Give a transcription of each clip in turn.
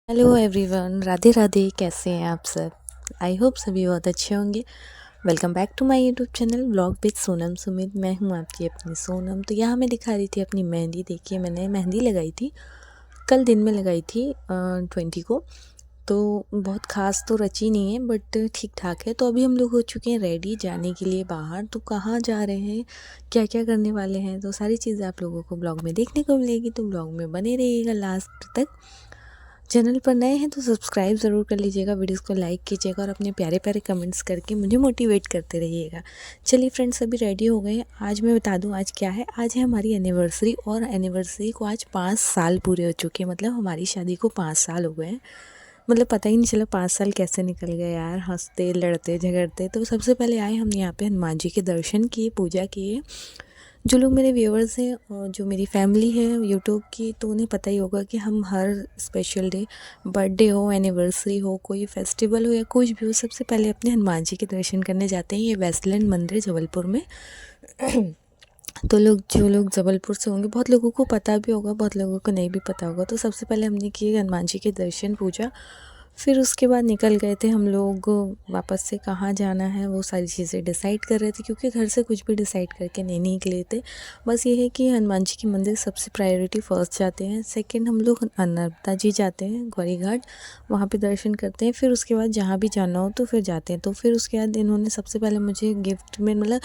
Hello everyone, Radhe Radhe. कैसे हैं आप सब? आई होप सभी बहुत अच्छे होंगे। Welcome back to my YouTube channel vlog with Sonam Sumit. मैं हूं आपकी अपनी सोनम। तो यहाँ मैं दिखा रही थी अपनी मेहंदी। देखिए, मैंने मेहंदी लगाई थी, कल दिन में लगाई थी 20 को। तो बहुत ख़ास तो रची नहीं है, बट ठीक ठाक है। तो अभी हम लोग हो चुके हैं रेडी जाने के लिए बाहर। तो कहाँ जा रहे हैं, क्या क्या करने वाले हैं, तो सारी चीज़ें आप लोगों को ब्लॉग में देखने को मिलेगी। तो ब्लॉग में बने रहिएगा लास्ट तक। चैनल पर नए हैं तो सब्सक्राइब ज़रूर कर लीजिएगा, वीडियोस को लाइक कीजिएगा और अपने प्यारे प्यारे कमेंट्स करके मुझे मोटिवेट करते रहिएगा। चलिए फ्रेंड्स, अभी रेडी हो गए हैं। आज मैं बता दूं आज क्या है। आज है हमारी एनिवर्सरी, और एनिवर्सरी को आज 5 साल पूरे हो चुके हैं। मतलब हमारी शादी को 5 साल हो गए हैं। मतलब पता ही नहीं चला 5 साल कैसे निकल गए यार, हंसते लड़ते झगड़ते। तो सबसे पहले आए हम यहाँ पे हनुमान जी के दर्शन किए, पूजा किए। जो लोग मेरे व्यूअर्स हैं और जो मेरी फैमिली है यूट्यूब की, तो उन्हें पता ही होगा कि हम हर स्पेशल डे, बर्थडे हो, एनिवर्सरी हो, कोई फेस्टिवल हो या कुछ भी हो, सबसे पहले अपने हनुमान जी के दर्शन करने जाते हैं। ये वेस्टलैंड मंदिर जबलपुर में। तो जो लोग जबलपुर से होंगे, बहुत लोगों को पता भी होगा, बहुत लोगों को नहीं भी पता होगा। तो सबसे पहले हमने किए हनुमान जी के दर्शन, पूजा। फिर उसके बाद निकल गए थे हम लोग वापस से। कहाँ जाना है वो सारी चीज़ें डिसाइड कर रहे थे, क्योंकि घर से कुछ भी डिसाइड करके नहीं निकले थे। बस ये है कि हनुमान जी की मंदिर सबसे प्रायोरिटी फर्स्ट जाते हैं। सेकंड हम लोग नर्मदा जी जाते हैं, गौरी घाट, वहाँ पे दर्शन करते हैं। फिर उसके बाद जहाँ भी जाना हो तो फिर जाते हैं। तो फिर उसके बाद इन्होंने सबसे पहले मुझे गिफ्ट में मतलब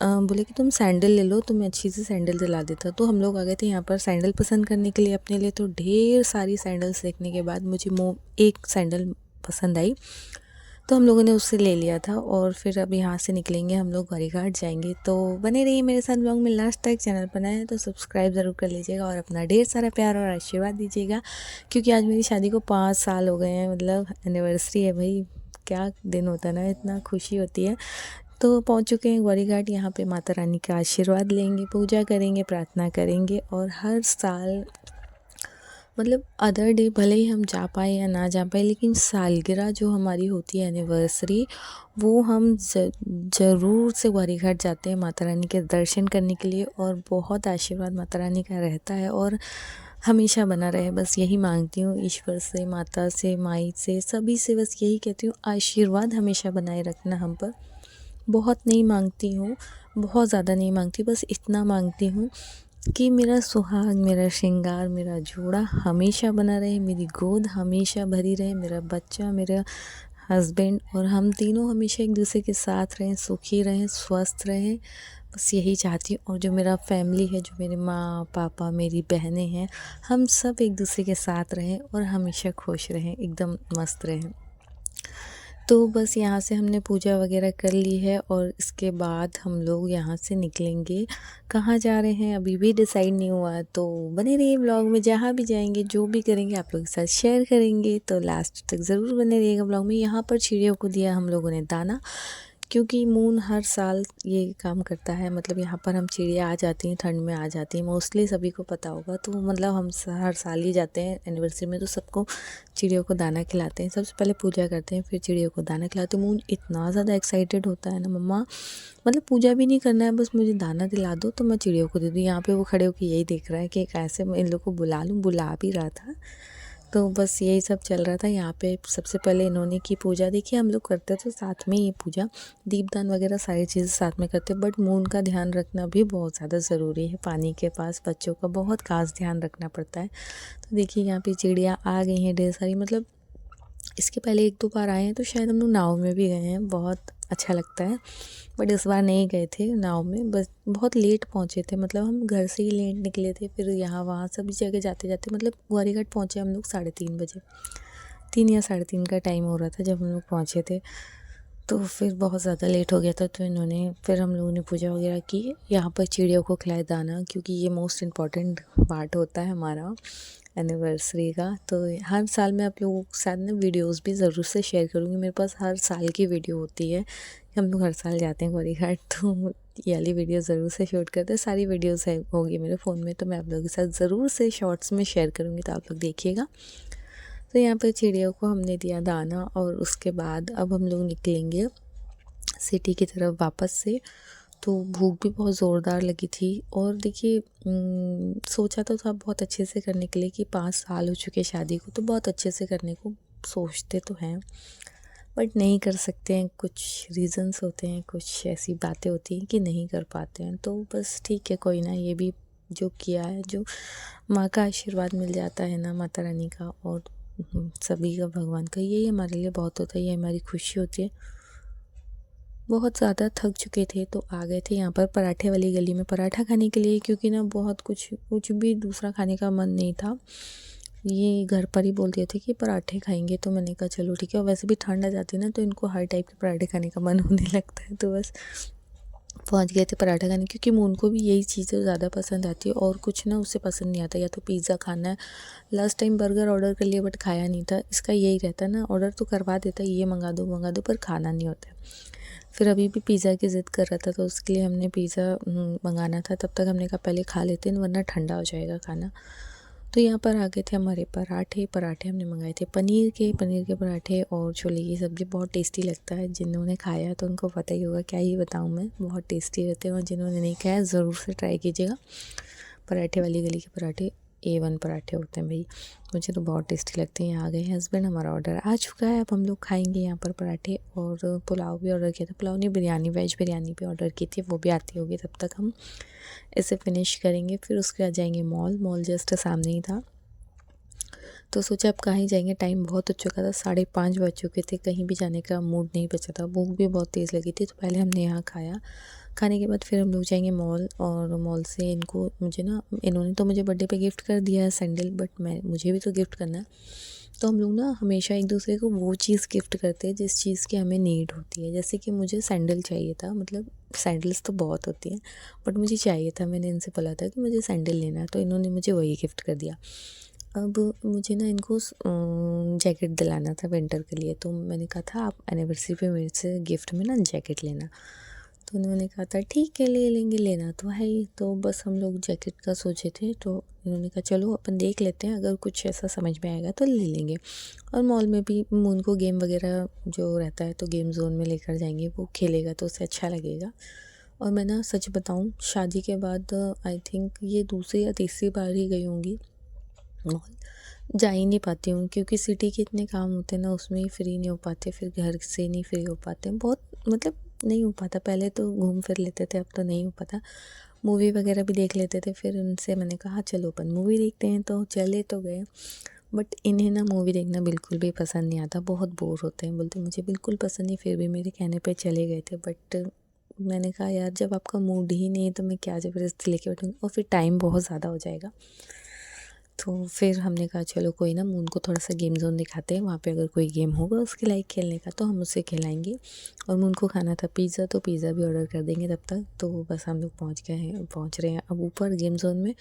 बोले कि तुम सैंडल ले लो, तुम्हें अच्छी सी सैंडल दिला देता। तो हम लोग आ गए थे यहाँ पर सैंडल पसंद करने के लिए अपने लिए। तो ढेर सारी सैंडल्स देखने के बाद मुझे एक सैंडल पसंद आई, तो हम लोगों ने उससे ले लिया था। और फिर अब यहाँ से निकलेंगे हम लोग, गौरी घाट जाएंगे। तो बने रहिए मेरे साथ ब्लॉग में लास्ट तक। चैनल पर नए हैं तो सब्सक्राइब ज़रूर कर लीजिएगा और अपना ढेर सारा प्यार और आशीर्वाद दीजिएगा, क्योंकि आज मेरी शादी को 5 साल हो गए हैं। मतलब एनिवर्सरी है भाई, क्या दिन होता है ना, इतना खुशी होती है। तो पहुंच चुके हैं गौरी घाट। यहाँ पे माता रानी का आशीर्वाद लेंगे, पूजा करेंगे, प्रार्थना करेंगे। और हर साल मतलब अदर डे भले ही हम जा पाए या ना जा पाए, लेकिन सालगिरह जो हमारी होती है एनिवर्सरी, वो हम ज़रूर से गौरी घाट जाते हैं माता रानी के दर्शन करने के लिए। और बहुत आशीर्वाद माता रानी का रहता है और हमेशा बना रहे, बस यही मांगती हूँ ईश्वर से, माता से, माई से, सभी से। बस यही कहती हूँ, आशीर्वाद हमेशा बनाए रखना हम पर। बहुत नहीं मांगती हूँ, बहुत ज़्यादा नहीं मांगती, बस इतना मांगती हूँ कि मेरा सुहाग, मेरा श्रृंगार, मेरा जोड़ा हमेशा बना रहे, मेरी गोद हमेशा भरी रहे, मेरा बच्चा, मेरा हस्बैंड और हम तीनों हमेशा एक दूसरे के साथ रहें, सुखी रहें, स्वस्थ रहें। बस यही चाहती हूँ। और जो मेरा फैमिली है, जो मेरे माँ पापा, मेरी बहनें हैं, हम सब एक दूसरे के साथ रहें और हमेशा खुश रहें, एकदम मस्त रहें। तो बस यहाँ से हमने पूजा वगैरह कर ली है और इसके बाद हम लोग यहाँ से निकलेंगे। कहाँ जा रहे हैं अभी भी डिसाइड नहीं हुआ, तो बने रहिए ब्लॉग में। जहाँ भी जाएंगे, जो भी करेंगे, आप लोगों के साथ शेयर करेंगे, तो लास्ट तक ज़रूर बने रहिएगा ब्लॉग में। यहाँ पर चिड़ियों को दिया हम लोगों ने दाना, क्योंकि मून हर साल ये काम करता है। मतलब यहाँ पर हम चिड़िया आ जाती हैं, ठंड में आ जाती हैं, मोस्टली सभी को पता होगा। तो मतलब हम हर साल ही जाते हैं एनिवर्सरी में, तो सबको चिड़ियों को दाना खिलाते हैं। सबसे पहले पूजा करते हैं, फिर चिड़ियों को दाना खिलाते हैं। मून इतना ज़्यादा एक्साइटेड होता है ना, मम्मा मतलब पूजा भी नहीं करना है, बस मुझे दाना दिला दो तो मैं चिड़ियों को दे दूँ। यहाँ पे वो खड़े होकर यही देख रहा है कि कैसे मैं इन लोग को बुला लूँ, बुला भी रहा था। तो बस यही सब चल रहा था यहाँ पे। सबसे पहले इन्होंने की पूजा। देखिए, हम लोग करते तो साथ में ये पूजा, दीपदान वगैरह सारी चीज़ें साथ में करते, बट मून का ध्यान रखना भी बहुत ज़्यादा ज़रूरी है। पानी के पास बच्चों का बहुत खास ध्यान रखना पड़ता है। तो देखिए, यहाँ पे चिड़िया आ गई हैं ढेर सारी। मतलब इसके पहले 1-2 बार आए हैं, तो शायद हम लोग नाव में भी गए हैं, बहुत अच्छा लगता है। बट इस बार नहीं गए थे नाव में, बस बहुत लेट पहुँचे थे। मतलब हम घर से ही लेट निकले थे, फिर यहाँ वहाँ सभी जगह जाते जाते मतलब ग्वारी घाट पहुँचे हम लोग 3:30 बजे। 3 या 3:30 का टाइम हो रहा था जब हम लोग पहुँचे थे। तो फिर बहुत ज़्यादा लेट हो गया था, तो इन्होंने फिर हम लोगों ने पूजा वगैरह की। यहाँ पर चिड़ियों को खिलाए दाना, क्योंकि ये मोस्ट इम्पॉर्टेंट पार्ट होता है हमारा एनिवर्सरी का। तो हर साल मैं आप लोगों के साथ ना वीडियोस भी ज़रूर से शेयर करूँगी। मेरे पास हर साल की वीडियो होती है, हम लोग हर साल जाते हैं गौरी घाट, तो ये वाली वीडियो ज़रूर से शूट करते हैं। सारी वीडियोस है होगी मेरे फ़ोन में, तो मैं आप लोगों के साथ ज़रूर से शॉर्ट्स में शेयर करूँगी, तो आप लोग देखिएगा। तो यहाँ पर चिड़ियों को हमने दिया दाना, और उसके बाद अब हम लोग निकलेंगे सिटी की तरफ वापस से। तो भूख भी बहुत ज़ोरदार लगी थी। और देखिए सोचा तो था बहुत अच्छे से करने के लिए कि 5 साल हो चुके शादी को, तो बहुत अच्छे से करने को सोचते तो हैं, बट नहीं कर सकते हैं। कुछ रीज़न्स होते हैं, कुछ ऐसी बातें होती हैं कि नहीं कर पाते हैं। तो बस ठीक है, कोई ना, ये भी जो किया है, जो माँ का आशीर्वाद मिल जाता है ना, माता रानी का और सभी का, भगवान का, यही हमारे लिए बहुत होता है, ये हमारी खुशी होती है। बहुत ज़्यादा थक चुके थे तो आ गए थे यहाँ पर पराठे वाली गली में पराठा खाने के लिए, क्योंकि ना बहुत कुछ भी दूसरा खाने का मन नहीं था। ये घर पर ही बोल दिए थे कि पराठे खाएंगे, तो मैंने कहा चलो ठीक है। और वैसे भी ठंड आ जाती है ना, तो इनको हर टाइप के पराठे खाने का मन होने लगता है, तो बस पहुंच गए थे पराठा खाने, क्योंकि उनको भी यही चीज़ें ज़्यादा पसंद आती है और कुछ ना उससे पसंद नहीं आता। या तो पिज़्ज़ा खाना है, लास्ट टाइम बर्गर ऑर्डर कर लिया बट खाया नहीं था। इसका यही रहता ना, ऑर्डर तो करवा देता, ये मंगा दो पर खाना नहीं होता। फिर अभी भी पिज़्ज़ा की ज़िद कर रहा था, तो उसके लिए हमने पिज़्ज़ा मंगाना था। तब तक हमने कहा पहले खा लेते हैं, वरना ठंडा हो जाएगा खाना। तो यहाँ पर आ गए थे हमारे पराठे हमने मंगाए थे पनीर के पराठे और छोले की सब्ज़ी। बहुत टेस्टी लगता है, जिन्होंने खाया तो उनको पता ही होगा, क्या ही बताऊँ मैं, बहुत टेस्टी रहते हैं। और जिन्होंने नहीं खाया ज़रूर से ट्राई कीजिएगा। पराठे वाली गली के पराठे A1 पराठे होते हैं भाई, मुझे तो बहुत टेस्टी लगते हैं। यहाँ आ गए हस्बैंड, हमारा ऑर्डर आ चुका है, अब हम लोग खाएंगे यहाँ पर पराठे। और पुलाव भी ऑर्डर किया था, पुलाव नहीं, बिरयानी, वेज बिरयानी भी ऑर्डर की थी, वो भी आती होगी। तब तक हम इसे फिनिश करेंगे, फिर उसके बाद जाएंगे मॉल जस्ट सामने ही था। तो सोचा अब कहीं जाएंगे, टाइम बहुत हो चुका था, 5:30 बज चुके थे, कहीं भी जाने का मूड नहीं बचा था, भूख भी बहुत तेज़ लगी थी। तो पहले हमने यहाँ खाया, खाने के बाद फिर हम लोग जाएंगे मॉल। और मॉल से इन्होंने तो मुझे बर्थडे पे गिफ्ट कर दिया है सैंडल, बट मुझे भी तो गिफ्ट करना है। तो हम लोग ना हमेशा एक दूसरे को वो चीज़ गिफ्ट करते हैं जिस चीज़ की हमें नीड होती है। जैसे कि मुझे सैंडल चाहिए था, मतलब सैंडल्स तो बहुत होती हैं, बट मुझे चाहिए था, मैंने इनसे बोला था कि मुझे सैंडल लेना है, तो इन्होंने मुझे वही गिफ्ट कर दिया। अब मुझे ना इनको जैकेट दिलाना था विंटर के लिए, तो मैंने कहा था आप एनिवर्सरी पे मेरे से गिफ्ट में ना जैकेट लेना। तो उन्होंने कहा था ठीक है ले लेंगे, लेना तो है ही। तो बस हम लोग जैकेट का सोचे थे, तो इन्होंने कहा चलो अपन देख लेते हैं, अगर कुछ ऐसा समझ में आएगा तो ले लेंगे। और मॉल में भी उनको गेम वगैरह जो रहता है तो गेम जोन में लेकर जाएंगे, वो खेलेगा तो उसे अच्छा लगेगा। और मैं ना सच बताऊँ, शादी के बाद आई थिंक ये दूसरी या तीसरी बार ही गई होंगी मॉल। जा ही नहीं पाती हूँ, क्योंकि सिटी के इतने काम होते हैं ना, उसमें ही फ्री नहीं हो पाते, फिर घर से नहीं फ्री हो पाते, बहुत मतलब नहीं हो पाता। पहले तो घूम फिर लेते थे, अब तो नहीं हो पाता। मूवी वगैरह भी देख लेते थे, फिर उनसे मैंने कहा चलो अपन मूवी देखते हैं, तो चले तो गए। बट इन्हें ना मूवी देखना बिल्कुल भी पसंद नहीं आता, बहुत बोर होते हैं, बोलते मुझे बिल्कुल पसंद नहीं, फिर भी मेरे कहने पे चले गए थे। बट मैंने कहा यार, जब आपका मूड ही नहीं है तो मैं क्या ज़बरदस्ती लेके बैठूँगी, और फिर टाइम बहुत ज़्यादा हो जाएगा। तो फिर हमने कहा चलो कोई ना, मून को थोड़ा सा गेम जोन दिखाते हैं, वहाँ पे अगर कोई गेम होगा उसके लाइक खेलने का तो हम उसे खिलाएंगे। और मून को खाना था पिज़्ज़ा, तो पिज़्ज़ा भी ऑर्डर कर देंगे तब तक। तो बस हम लोग पहुँच रहे हैं अब ऊपर गेम जोन में।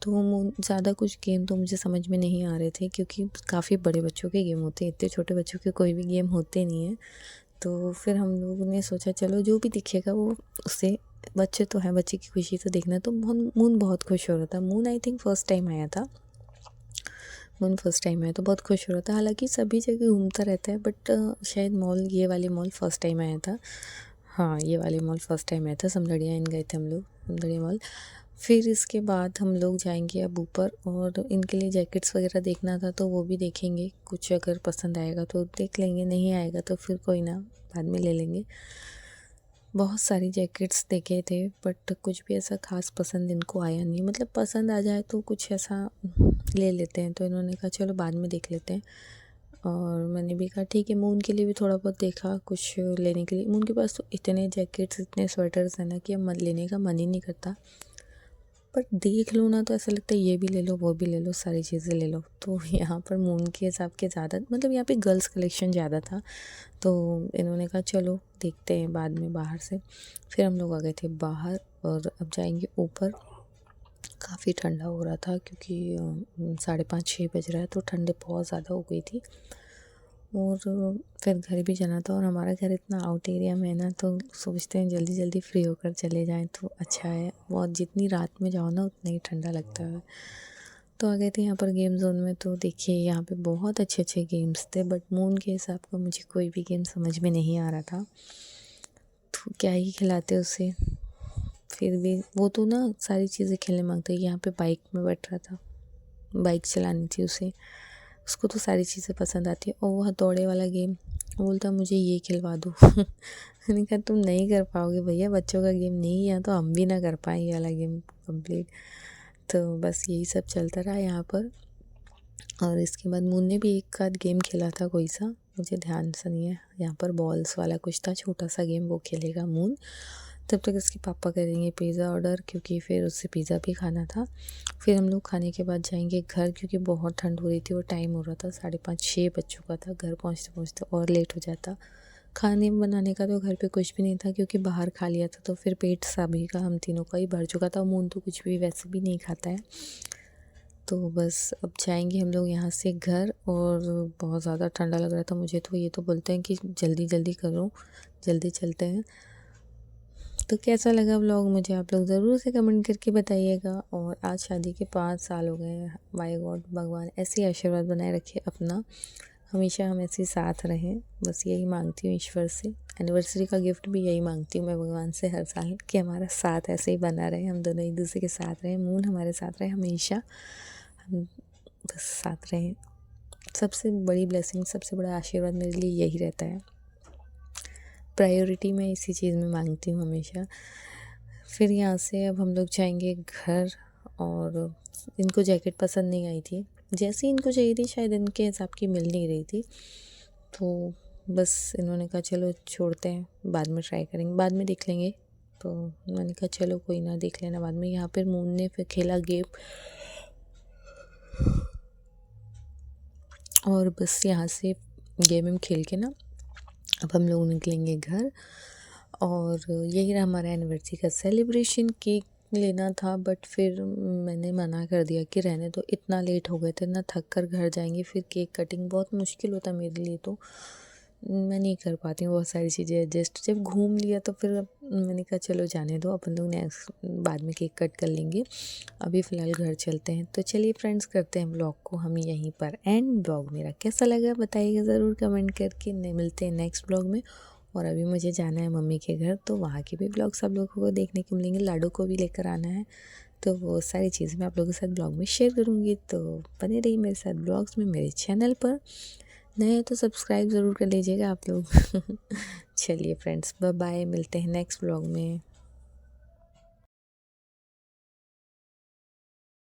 तो मून ज़्यादा कुछ गेम तो मुझे समझ में नहीं आ रहे थे, क्योंकि काफ़ी बड़े बच्चों के गेम होते हैं, इतने छोटे बच्चों के कोई भी गेम होते नहीं हैं। तो फिर हम लोगों ने सोचा चलो जो भी दिखेगा वो उससे, बच्चे तो हैं, बच्चे की खुशी तो देखना। तो मून बहुत खुश हो रहा था। Moon I think first time आया था, मून फर्स्ट टाइम आया तो बहुत खुश हो रहा था। हालांकि सभी जगह घूमता रहता है, बट शायद ये वाले मॉल फर्स्ट टाइम आया था। हाँ, ये वाले मॉल फर्स्ट टाइम आया था, समदड़िया इन गए थे हम लोग, समदड़िया मॉल। फिर इसके बाद हम लोग जाएंगे अब ऊपर, और इनके लिए जैकेट्स वगैरह देखना था, तो वो भी देखेंगे, कुछ अगर पसंद आएगा तो देख लेंगे, नहीं आएगा तो फिर कोई ना, बाद में ले लेंगे। बहुत सारी जैकेट्स देखे थे, बट कुछ भी ऐसा ख़ास पसंद इनको आया नहीं। मतलब पसंद आ जाए तो कुछ ऐसा ले लेते हैं, तो इन्होंने कहा चलो बाद में देख लेते हैं। और मैंने भी कहा ठीक है, मून के लिए भी थोड़ा बहुत देखा कुछ लेने के लिए। मून के पास तो इतने जैकेट्स, इतने स्वेटर्स हैं ना कि अब मन लेने का मन ही नहीं करता। पर देख लो ना तो ऐसा लगता है ये भी ले लो, वो भी ले लो, सारी चीज़ें ले लो। तो यहाँ पर मून के हिसाब के ज़्यादा, मतलब यहाँ पे गर्ल्स कलेक्शन ज़्यादा था, तो इन्होंने कहा चलो देखते हैं बाद में बाहर से। फिर हम लोग आ गए थे बाहर, और अब जाएंगे ऊपर। काफ़ी ठंडा हो रहा था, क्योंकि 5:30-6 बज रहा है, तो ठंडे बहुत ज़्यादा हो गई थी। और फिर घर भी जाना था, और हमारा घर इतना आउट एरिया में है ना, तो सोचते हैं जल्दी जल्दी फ्री होकर चले जाएं तो अच्छा है। बहुत जितनी रात में जाओ ना उतना ही ठंडा लगता है। तो आ गए थे यहाँ पर गेम जोन में। तो देखिए यहाँ पे बहुत अच्छे अच्छे गेम्स थे, बट मून के हिसाब का मुझे कोई भी गेम समझ में नहीं आ रहा था, तो क्या ही खिलाते उसे। फिर भी वो तो ना सारी चीज़ें खेलने मांगता है। यहाँ पे बाइक में बैठ रहा था, बाइक चलानी थी उसे, उसको तो सारी चीज़ें पसंद आती है। और वह हथौड़े वाला गेम, वो बोलता मुझे ये खिलवा दो। मैंने कहा तुम नहीं कर पाओगे भैया, बच्चों का गेम नहीं है, तो हम भी ना कर पाए ये वाला गेम कंप्लीट। तो बस यही सब चलता रहा यहाँ पर। और इसके बाद मून ने भी एक आध गेम खेला था कोई सा, मुझे ध्यान से नहीं है। यहाँ पर बॉल्स वाला कुछ था, छोटा सा गेम, वो खेलेगा मून। तब तक इसके पापा करेंगे पिज़्ज़ा ऑर्डर, क्योंकि फिर उससे पिज़्ज़ा भी खाना था। फिर हम लोग खाने के बाद जाएंगे घर, क्योंकि बहुत ठंड हो रही थी और टाइम हो रहा था 5:30-6 बज चुका था। घर पहुँचते पहुँचते और लेट हो जाता। खाने बनाने का तो घर पे कुछ भी नहीं था, क्योंकि बाहर खा लिया था, तो फिर पेट सभी का, हम तीनों का ही भर चुका था। मून तो कुछ भी वैसे भी नहीं खाता है। तो बस अब जाएंगे हम लोग यहाँ से घर। और बहुत ज़्यादा ठंडा लग रहा था मुझे, तो ये तो बोलते हैं कि जल्दी जल्दी करो, जल्दी चलते हैं। तो कैसा लगा व्लॉग मुझे आप लोग ज़रूर से कमेंट करके बताइएगा। और आज शादी के 5 साल हो गए हैं। माय गॉड, भगवान ऐसे ही आशीर्वाद बनाए रखे अपना, हमेशा हम ऐसे ही साथ रहें, बस यही मांगती हूँ ईश्वर से। एनिवर्सरी का गिफ्ट भी यही मांगती हूँ मैं भगवान से हर साल, कि हमारा साथ ऐसे ही बना रहे, हम दोनों एक दूसरे के साथ रहें, मून हमारे साथ रहे हमेशा, हम बस साथ रहें। सबसे बड़ी ब्लेसिंग, सबसे बड़ा आशीर्वाद मेरे लिए यही रहता है। प्रायोरिटी मैं इसी चीज़ में मांगती हूँ हमेशा। फिर यहाँ से अब हम लोग जाएंगे घर। और इनको जैकेट पसंद नहीं आई थी, जैसी इनको चाहिए थी शायद इनके हिसाब की मिल नहीं रही थी। तो बस इन्होंने कहा चलो छोड़ते हैं, बाद में ट्राई करेंगे, बाद में देख लेंगे। तो मैंने कहा चलो कोई ना, देख लेना बाद में। यहाँ पर मून ने फिर खेला गेम, और बस यहाँ से गेम खेल के ना अब हम लोग निकलेंगे घर। और यही रहा हमारा एनिवर्सरी का सेलिब्रेशन। केक लेना था, बट फिर मैंने मना कर दिया कि रहने दो, इतना लेट हो गए थे ना, थक कर घर जाएंगे, फिर केक कटिंग बहुत मुश्किल होता मेरे लिए, तो मैं नहीं कर पाती हूँ बहुत सारी चीज़ें एडजस्ट। जब घूम लिया तो फिर मैंने कहा चलो जाने दो, अपन लोग नेक्स्ट बाद में केक कट कर लेंगे, अभी फ़िलहाल घर चलते हैं। तो चलिए फ्रेंड्स, करते हैं ब्लॉग को हम यहीं पर एंड। ब्लॉग मेरा कैसा लगा बताइएगा ज़रूर कमेंट करके। मिलते हैं नेक्स्ट ब्लॉग में। और अभी मुझे जाना है मम्मी के घर, तो वहाँ के भी ब्लॉग्स आप लोगों को देखने को मिलेंगे। लाडो को भी लेकर आना है, तो वो सारी चीज़ें मैं आप लोगों के साथ ब्लॉग में शेयर करूँगी। तो बने रहिए मेरे साथ ब्लॉग्स में, मेरे चैनल पर। नए हैं तो सब्सक्राइब ज़रूर कर लीजिएगा आप लोग। चलिए फ्रेंड्स, बाय बाय, मिलते हैं नेक्स्ट ब्लॉग में।